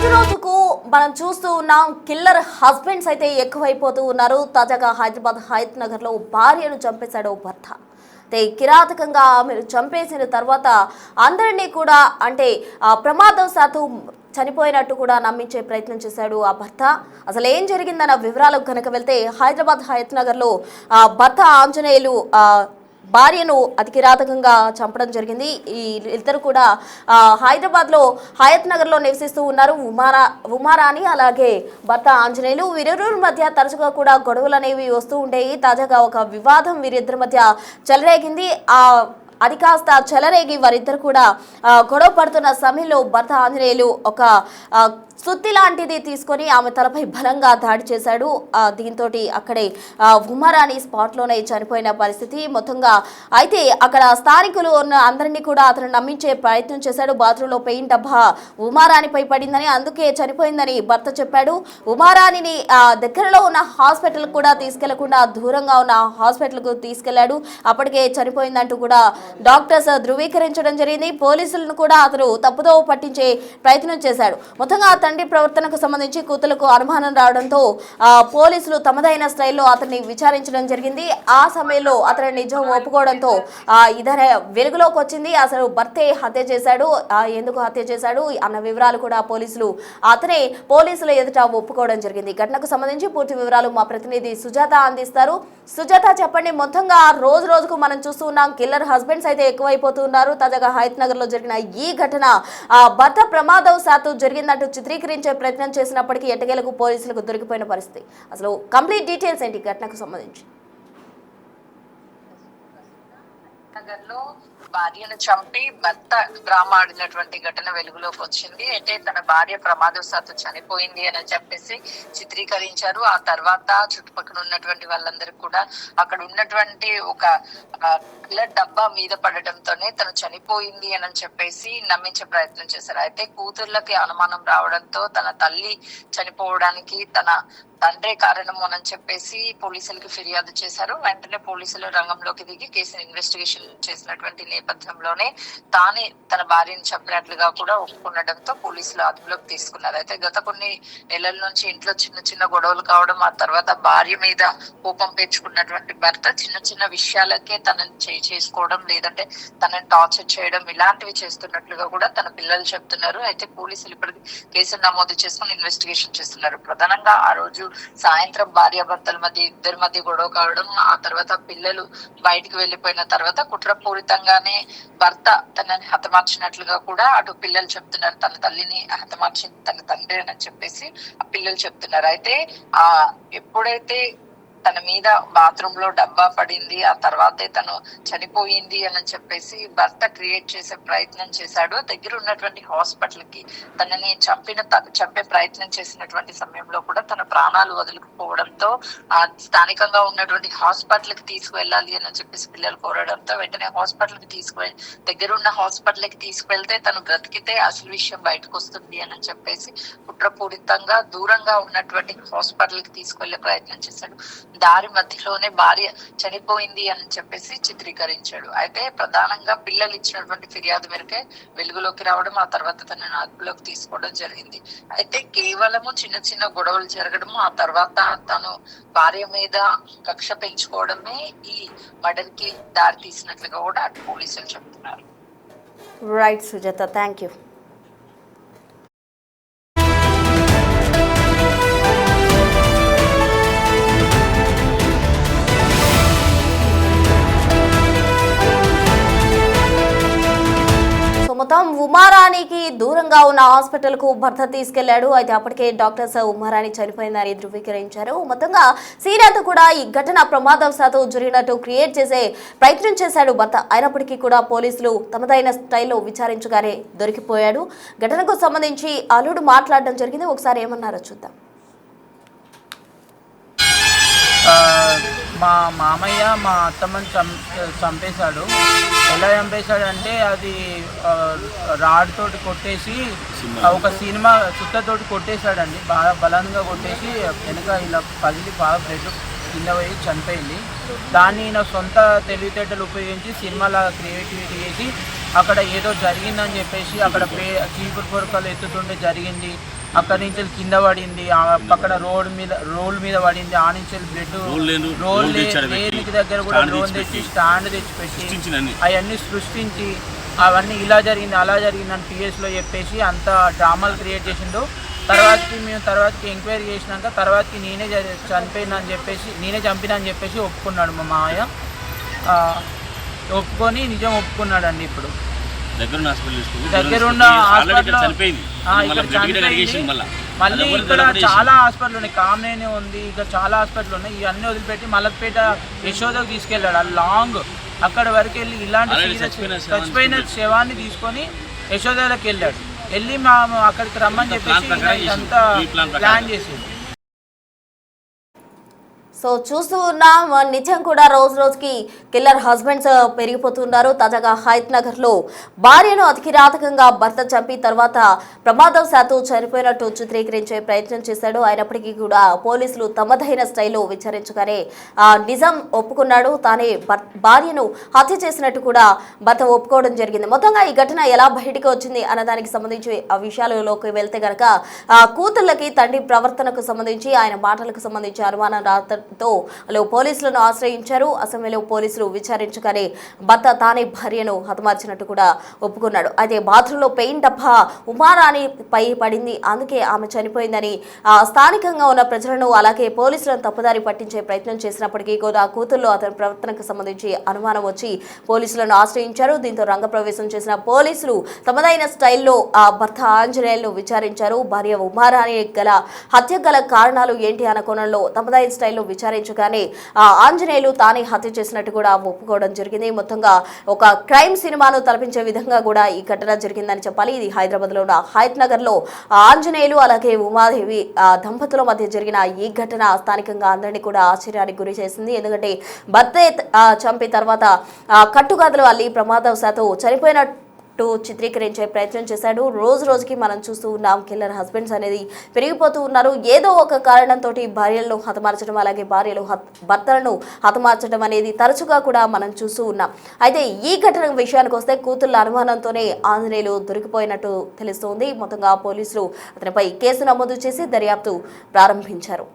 రోజు రోజుకు మనం చూస్తూ ఉన్నాం కిల్లర్ హస్బెండ్స్ అయితే ఎక్కువైపోతూ ఉన్నారు. తాజాగా హైదరాబాద్ హయత్ నగర్ లో భార్యను చంపేశాడు భర్త. కిరాతకంగా ఆమెను చంపేసిన తర్వాత అందరినీ కూడా ప్రమాదవశాత్తు చనిపోయినట్టు కూడా నమ్మించే ప్రయత్నం చేశాడు ఆ భర్త. అసలు ఏం జరిగిందన్న వివరాలకు కనుక వెళ్తే హైదరాబాద్ హయత్ నగర్ లో భర్త ఆంజనేయులు భార్యను అతి కిరాతకంగా చంపడం జరిగింది. ఈ ఇద్దరు కూడా హైదరాబాద్లో హయత్ నగర్లో నివసిస్తూ ఉన్నారు. ఉమారాణి అలాగే భర్త ఆంజనేయులు. వీరిరువురి మధ్య తరచుగా కూడా గొడవలు అనేవి వస్తూ ఉండేవి. తాజాగా ఒక వివాదం వీరిద్దరి మధ్య చెలరేగింది. అది కాస్త చెలరేగి వారిద్దరు కూడా గొడవ పడుతున్న సమయంలో భర్త ఆంజనేయులు ఒక సుత్తి లాంటిది తీసుకొని ఆమె తలపై బలంగా దాడి చేశాడు. దీంతో అక్కడే ఉమారాణి స్పాట్లోనే చనిపోయిన పరిస్థితి మొత్తంగా. అయితే అక్కడ స్థానికులు ఉన్న అందరినీ కూడా అతను నమ్మించే ప్రయత్నం చేశాడు. బాత్రూంలో పెయింట్ డబ్బా ఉమారాణిపై పడిందని, అందుకే చనిపోయిందని భర్త చెప్పాడు. ఉమారాణిని దగ్గరలో ఉన్న హాస్పిటల్ కూడా తీసుకెళ్లకుండా దూరంగా ఉన్న హాస్పిటల్కు తీసుకెళ్లాడు. అప్పటికే చనిపోయిందంటూ కూడా డాక్టర్స్ ధృవీకరించడం జరిగింది. పోలీసులను కూడా అతను తప్పుదో పట్టించే ప్రయత్నం చేశాడు. మొత్తంగా తండ్రి ప్రవర్తనకు సంబంధించి కూతులకు అనుమానం రావడంతో పోలీసులు తమదైన స్టైల్లో అతన్ని విచారించడం జరిగింది. ఆ సమయంలో అతని నిజం ఒప్పుకోవడంతో ఇదనే వెలుగులోకి వచ్చింది. అసలు భర్తే హత్య చేశాడు, ఎందుకు హత్య చేశాడు అన్న వివరాలు కూడా పోలీసుల ఎదుట ఒప్పుకోవడం జరిగింది. ఘటనకు సంబంధించి పూర్తి వివరాలు మా ప్రతినిధి సుజాత అందిస్తారు. సుజాత, చెప్పండి. మొత్తంగా రోజు రోజుకు మనం చూస్తూ ఉన్నాం కిల్లర్ హస్బెండ్స్ అయితే ఎక్కువైపోతున్నారు. తాజాగా హయత్ నగర్ లో జరిగిన ఈ ఘటన భర్త ప్రమాదవశాత్తు జరిగిందంటూ చిత్రీకరించే ప్రయత్నం చేసినప్పటికీ ఎట్టకేలకు పోలీసులకు దొరికిపోయిన పరిస్థితి. అసలు కంప్లీట్ డీటెయిల్స్ ఏంటి ఘటనకు సంబంధించి? నగర్లో భార్యను చంపి భర్త డ్రామా ఆడినటువంటి ఘటన వెలుగులోకి వచ్చింది. అయితే తన భార్య ప్రమాదవశాత్తు చనిపోయింది అని చెప్పేసి చిత్రీకరించారు. ఆ తర్వాత చుట్టుపక్కల ఉన్నటువంటి వాళ్ళందరికీ కూడా అక్కడ ఉన్నటువంటి ఒక డబ్బా మీద పడడంతోనే తను చనిపోయింది అని చెప్పేసి నమ్మించే ప్రయత్నం చేశారు. అయితే కూతుర్లకి అనుమానం రావడంతో తన తల్లి చనిపోవడానికి తన తండ్రే కారణము అని చెప్పేసి పోలీసులకి ఫిర్యాదు చేశారు. వెంటనే పోలీసులు రంగంలోకి దిగి కేసును ఇన్వెస్టిగేషన్ చేసినటువంటి నేపథ్యంలోనే తానే తన భార్యను చంపినట్లుగా కూడా ఒప్పుకునడంతో పోలీసులు అదుపులోకి తీసుకున్నారు. అయితే గత కొన్ని నెలల నుంచి ఇంట్లో చిన్న చిన్న గొడవలు కావడం, ఆ తర్వాత భార్య మీద కోపం పెంచుకున్నటువంటి భర్త చిన్న చిన్న విషయాలకే తనని చేసుకోవడం, లేదంటే తనని టార్చర్ చేయడం, ఇలాంటివి చేస్తున్నట్లుగా కూడా తన పిల్లలు చెప్తున్నారు. అయితే పోలీసులు ఇప్పటికి కేసును నమోదు చేసుకుని ఇన్వెస్టిగేషన్ చేస్తున్నారు. ప్రధానంగా ఆ రోజు సాయంత్రం భార్యాభర్తల ఇద్దరి మధ్య గొడవ కావడం, ఆ తర్వాత పిల్లలు బయటికి వెళ్లిపోయిన తర్వాత కుట్రపూరితంగానే భర్త తనని హతమార్చినట్లుగా కూడా అటు పిల్లలు చెప్తున్నారు. తన తల్లిని హతమార్చింది తన తండ్రి అని చెప్పేసి ఆ పిల్లలు చెప్తున్నారు. అయితే ఎప్పుడైతే తన మీద బాత్రూమ్ లో డబ్బా పడింది, ఆ తర్వాతే తను చనిపోయింది అని చెప్పేసి భర్త క్రియేట్ చేసే ప్రయత్నం చేశాడు. దగ్గర ఉన్నటువంటి హాస్పిటల్ కి తనని చంపే ప్రయత్నం చేసినటువంటి సమయంలో కూడా తన ప్రాణాలు వదులుకుపోవడంతో స్థానికంగా ఉన్నటువంటి హాస్పిటల్ కి తీసుకువెళ్ళాలి అని చెప్పేసి పిల్లలు కోరడంతో వెంటనే హాస్పిటల్ కి దగ్గరున్న హాస్పిటల్ కి తీసుకువెళ్తే తను బ్రతికితే అసలు విషయం బయటకు వస్తుంది అని చెప్పేసి కుట్రపూరితంగా దూరంగా ఉన్నటువంటి హాస్పిటల్ కి తీసుకువెళ్లే ప్రయత్నం చేశాడు. దారి మధ్యలోనే భార్య చనిపోయింది అని చెప్పేసి చిత్రీకరించాడు. అయితే ప్రధానంగా పిల్లలు ఇచ్చినటువంటి ఫిర్యాదు మేరకే వెలుగులోకి రావడం, ఆ తర్వాత తనను అదుపులోకి తీసుకోవడం జరిగింది. అయితే కేవలము చిన్న చిన్న గొడవలు జరగడము, ఆ తర్వాత తను భార్య మీద కక్ష పెంచుకోవడమే ఈ మర్డర్ కి దారి తీసినట్లుగా కూడా పోలీసులు చెప్తున్నారు. Right Sujatha, thank you. మొత్తం ఉమారాణికి దూరంగా ఉన్న హాస్పిటల్ కు భర్త తీసుకెళ్లాడు. అయితే అప్పటికే డాక్టర్స్ ఉమారాణి చనిపోయిందని ధృవీకరించారు. మొత్తంగా సీనియర్తో కూడా ఈ ఘటన ప్రమాదవశాత్తు జరిగినట్టు క్రియేట్ చేసే ప్రయత్నం చేశాడు భర్త. అయినప్పటికీ కూడా పోలీసులు తమదైన స్టైల్లో విచారించగానే దొరికిపోయాడు. ఘటనకు సంబంధించి అల్లుడు మాట్లాడడం జరిగింది. ఒకసారి ఏమన్నారో చూద్దాం. మా మామయ్య మా అత్తమ్మని చంపేశాడు. ఎలా చంపేశాడు అంటే అది రాడ్ తోటి కొట్టేసి ఒక సినిమా చుట్టతోటి కొట్టేశాడండి. బాగా బలంగా కొట్టేసి వెనుక ఇలా పగిలి బాగా బ్లడ్ కింద పోయి చనిపోయింది. దాన్ని ఈయన సొంత తెలివితేటలు ఉపయోగించి సినిమాలా క్రియేటివిటీ చేసి అక్కడ ఏదో జరిగిందని చెప్పేసి అక్కడ చీపురు పొరకలు ఎత్తుతుంటే జరిగింది, అక్కడి నుంచి కింద పడింది, పక్కన రోల్ మీద పడింది, ఆ నుంచి బ్లడ్ రోల్ లేనికి దగ్గర కూడా రోల్ తెచ్చి స్టాండ్ తెచ్చి పెట్టి అవన్నీ సృష్టించి అవన్నీ ఇలా జరిగింది అలా జరిగిందని పిఎస్లో చెప్పేసి అంత డ్రామాలు క్రియేట్ చేసిండు. తర్వాతకి ఎంక్వైరీ చేసినాక తర్వాతకి నేనే చంపినా అని చెప్పేసి ఒప్పుకున్నాడు మా మామయ్య. ఒప్పుకొని నిజం ఒప్పుకున్నాడండి. ఇప్పుడు దగ్గరున్న హాస్పిటల్లో మళ్ళీ ఇక్కడ చాలా హాస్పిటల్ ఉన్నాయి, కామనేనే ఉంది, ఇక్కడ చాలా హాస్పిటల్ ఉన్నాయి. ఇవన్నీ వదిలిపెట్టి మలక్పేట యశోదకు తీసుకెళ్ళాడు. అది లాంగ్, అక్కడ వరకు వెళ్ళి ఇలాంటి చచ్చిపోయిన శవాన్ని తీసుకొని యశోదలోకి వెళ్ళి అక్కడికి రమ్మని చెప్పేసి అంతా ప్లాన్ చేసేది. సో చూస్తూ ఉన్నాం, నిత్యం కూడా రోజు రోజుకి కిల్లర్ హస్బెండ్స్ పెరిగిపోతున్నారు. తాజాగా హయత్ నగర్లో భార్యను అతి కిరాతకంగా భర్త చంపి తర్వాత ప్రమాదవశాత్తు చనిపోయినట్టు చిత్రీకరించే ప్రయత్నం చేశాడు. అయినప్పటికీ కూడా పోలీసులు తమదైన స్టైల్లో విచారించగానే నిజం ఒప్పుకున్నాడు. తానే భార్యను హత్య చేసినట్టు కూడా భర్త ఒప్పుకోవడం జరిగింది. మొత్తంగా ఈ ఘటన ఎలా బయటకు వచ్చింది అన్నదానికి సంబంధించి ఆ విషయాలలోకి వెళ్తే గనక కూతుళ్ళకి తండ్రి ప్రవర్తనకు సంబంధించి ఆయన మాటలకు సంబంధించి అనుమానం తో పోలీసులను ఆశ్రయించారు. అసెంబ్లీలో పోలీసులు విచారించగానే భర్త తానే భార్యను హతమార్చినట్టు కూడా ఒప్పుకున్నాడు. అయితే బాత్రూంలో పెయింట్ డబ్బా ఉమారాణి పై పడింది, అందుకే ఆమె చనిపోయిందని స్థానికంగా ఉన్న ప్రజలను అలాగే పోలీసులను తప్పుదారి పట్టించే ప్రయత్నం చేసినప్పటికీ కూడా కూతుల్లో అతని ప్రవర్తనకు సంబంధించి అనుమానం వచ్చి పోలీసులను ఆశ్రయించారు. దీంతో రంగప్రవేశం చేసిన పోలీసులు తమదైన స్టైల్లో ఆ భర్త ఆంజనేయులను విచారించారు. భార్య ఉమారాణి గల హత్య గల కారణాలు ఏంటి అన్న కోణంలో తమదైన స్టైల్లో విచారించగానే ఆంజనేయులు తానే హత్య చేసినట్టు కూడా ఒప్పుకోవడం జరిగింది. మొత్తంగా ఒక క్రైమ్ సినిమాను తలపించే విధంగా కూడా ఈ ఘటన జరిగిందని చెప్పాలి. ఇది హైదరాబాద్ లో ఉన్న హయత్ నగర్ లో ఆంజనేయులు అలాగే ఉమాదేవి దంపతుల మధ్య జరిగిన ఈ ఘటన స్థానికంగా అందరినీ కూడా ఆశ్చర్యానికి గురి చేసింది. ఎందుకంటే భర్తే చంపి తర్వాత కట్టుగాదులు అల్లి ప్రమాదవశాత్తు చనిపోయినట్టు చిత్రీకరించే ప్రయత్నం చేశాడు. రోజు రోజుకి మనం చూస్తూ ఉన్నాం, కిల్లర్ హస్బెండ్స్ అనేది పెరిగిపోతూ ఉన్నారు. ఏదో ఒక కారణంతో భార్యలను హతమార్చడం అలాగే భార్యలు భర్తలను హతమార్చడం అనేది తరచుగా కూడా మనం చూస్తూ ఉన్నాం. అయితే ఈ ఘటన విషయానికి వస్తే కూతుళ్ళ అనుమానంతోనే ఆంజనేయులు దొరికిపోయినట్టు తెలుస్తోంది. మొత్తంగా పోలీసులు అతనిపై కేసు నమోదు చేసి దర్యాప్తు ప్రారంభించారు.